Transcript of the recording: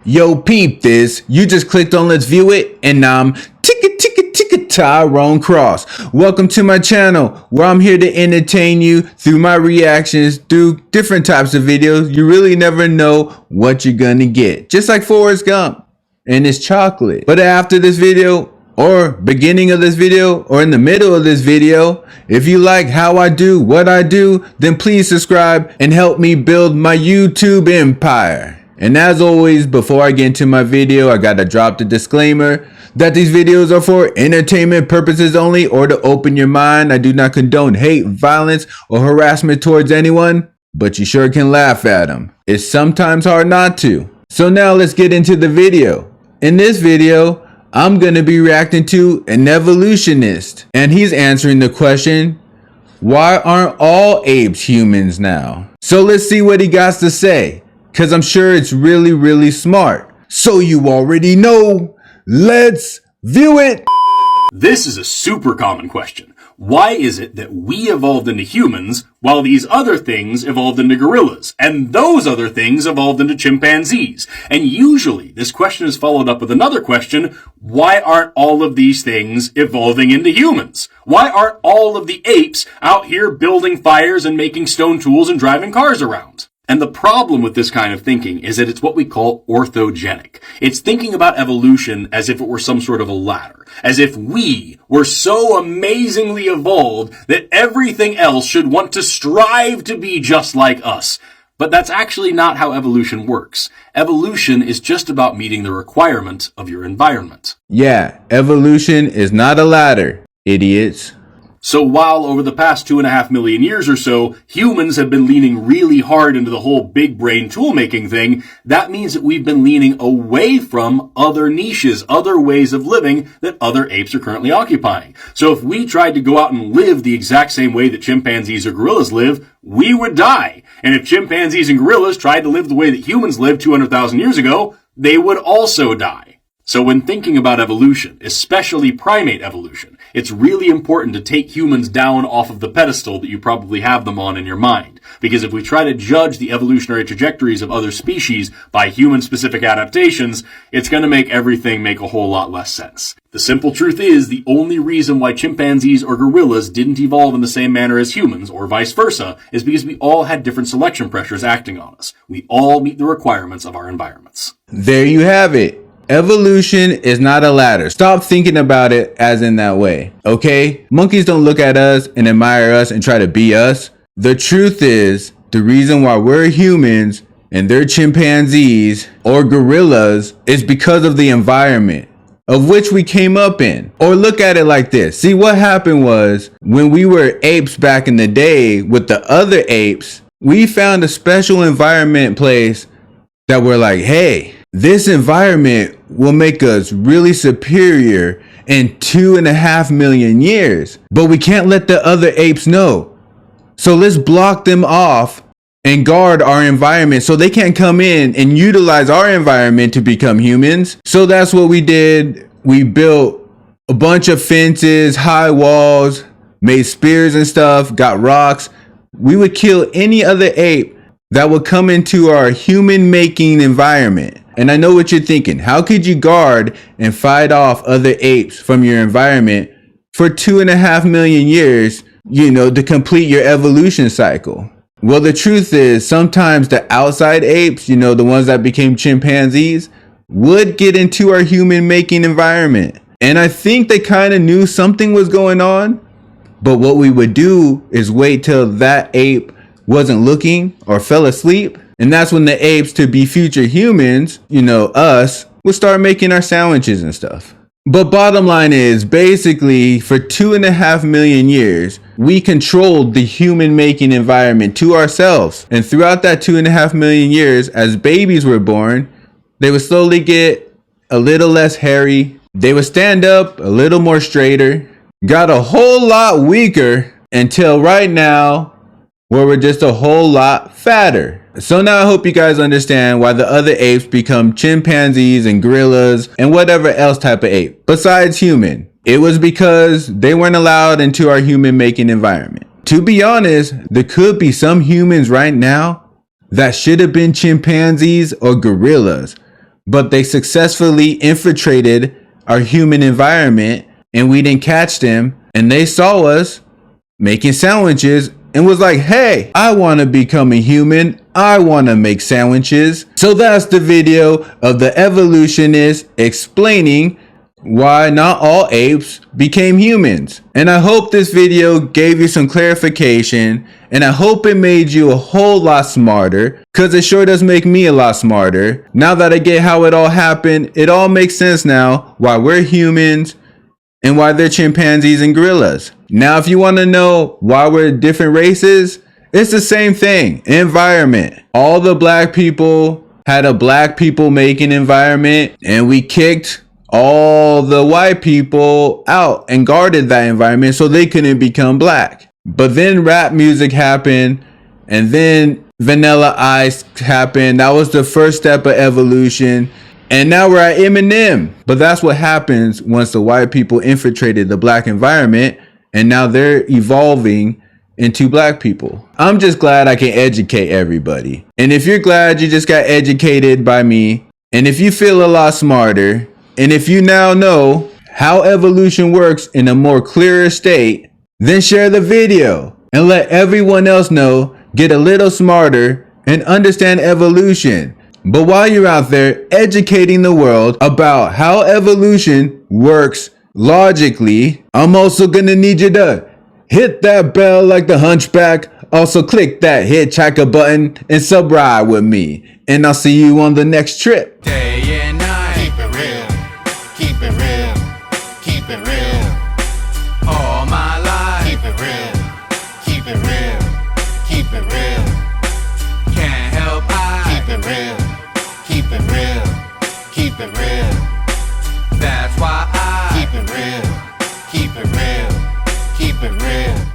Yo, peep this. You just clicked on let's view it, and I'm Tyrone Cross. Welcome to my channel where I'm here to entertain you through my reactions through different types of videos. You really never know what you're gonna get. Just like Forrest Gump and his chocolate. But after this video, or beginning of this video, or in the middle of this video, if you like how I do what I do, then please subscribe and help me build my YouTube empire. And as always, before I get into my video, I gotta drop the disclaimer that these videos are for entertainment purposes only or to open your mind. I do not condone hate, violence, or harassment towards anyone, but you sure can laugh at them. It's sometimes hard not to. So now let's get into the video. In this video, I'm gonna be reacting to an evolutionist, and he's answering the question, why aren't all apes humans now? So let's see what he got to say, because I'm sure it's really smart. So you already know, let's view it. This is a super common question. Why is it that we evolved into humans while these other things evolved into gorillas and those other things evolved into chimpanzees? And usually this question is followed up with another question. Why aren't all of these things evolving into humans? Why aren't all of the apes out here building fires and making stone tools and driving cars around? And the problem with this kind of thinking is that it's what we call orthogenic. It's thinking about evolution as if it were some sort of a ladder, as if we were so amazingly evolved that everything else should want to strive to be just like us. But that's actually not how evolution works. Evolution is just about meeting the requirement of your environment. Yeah, evolution is not a ladder, idiots. So while over the past 2.5 million years or so, humans have been leaning really hard into the whole big brain tool making thing, that means that we've been leaning away from other niches, other ways of living that other apes are currently occupying. So if we tried to go out and live the exact same way that chimpanzees or gorillas live, we would die. And if chimpanzees and gorillas tried to live the way that humans lived 200,000 years ago, they would also die. So when thinking about evolution, especially primate evolution, it's really important to take humans down off of the pedestal that you probably have them on in your mind. Because if we try to judge the evolutionary trajectories of other species by human-specific adaptations, it's going to make everything make a whole lot less sense. The simple truth is, the only reason why chimpanzees or gorillas didn't evolve in the same manner as humans, or vice versa, is because we all had different selection pressures acting on us. We all meet the requirements of our environments. There you have it. Evolution is not a ladder. Stop thinking about it as in that way, okay? Monkeys don't look at us and admire us and try to be us. The truth is, the reason why we're humans and they're chimpanzees or gorillas is because of the environment of which we came up in. Or look at it like this. See, what happened was when we were apes back in the day with the other apes, we found a special environment place that we're like, hey, this environment will make us really superior in 2.5 million years, but we can't let the other apes know. So let's block them off and guard our environment so they can't come in and utilize our environment to become humans. So that's what we did. We built a bunch of fences, high walls, made spears and stuff, got rocks. We would kill any other ape that would come into our human-making environment. And I know what you're thinking. How could you guard and fight off other apes from your environment for 2.5 million years, to complete your evolution cycle? Well, the truth is sometimes the outside apes, the ones that became chimpanzees, would get into our human-making environment. And I think they kind of knew something was going on. But what we would do is wait till that ape wasn't looking or fell asleep. And that's when the apes, to be future humans, us, will start making our sandwiches and stuff. But bottom line is, basically, for 2.5 million years, we controlled the human-making environment to ourselves. And throughout that 2.5 million years, as babies were born, they would slowly get a little less hairy. They would stand up a little more straighter, got a whole lot weaker until right now, where we're just a whole lot fatter. So now I hope you guys understand why the other apes become chimpanzees and gorillas and whatever else type of ape besides human. It was because they weren't allowed into our human making environment. To be honest, there could be some humans right now that should have been chimpanzees or gorillas, but they successfully infiltrated our human environment and we didn't catch them, and they saw us making sandwiches and was like, hey, I want to become a human. I want to make sandwiches. So that's the video of the evolutionist explaining why not all apes became humans. And I hope this video gave you some clarification, and I hope it made you a whole lot smarter, because it sure does make me a lot smarter. Now that I get how it all happened, it all makes sense now why we're humans and why they're chimpanzees and gorillas. Now, if you want to know why we're different races, it's the same thing. Environment. All the black people had a black people making environment, and we kicked all the white people out and guarded that environment so they couldn't become black. But then rap music happened, and then Vanilla Ice happened. That was the first step of evolution. And now we're at Eminem. But that's what happens once the white people infiltrated the black environment, and now they're evolving into black people. I'm just glad I can educate everybody. And if you're glad you just got educated by me, and if you feel a lot smarter, and if you now know how evolution works in a more clearer state, then share the video and let everyone else know, get a little smarter, and understand evolution. But while you're out there educating the world about how evolution works logically, I'm also gonna need you to hit that bell like the hunchback. Also click that hitchhiker button and subscribe with me. And I'll see you on the next trip. Day and night. Keep it real, keep it real, keep it real. All my life. Keep it real, keep it real, keep it real. Can't help Keep it real, keep it real, keep it real. That's why Keep it real, keep it real, keep it real.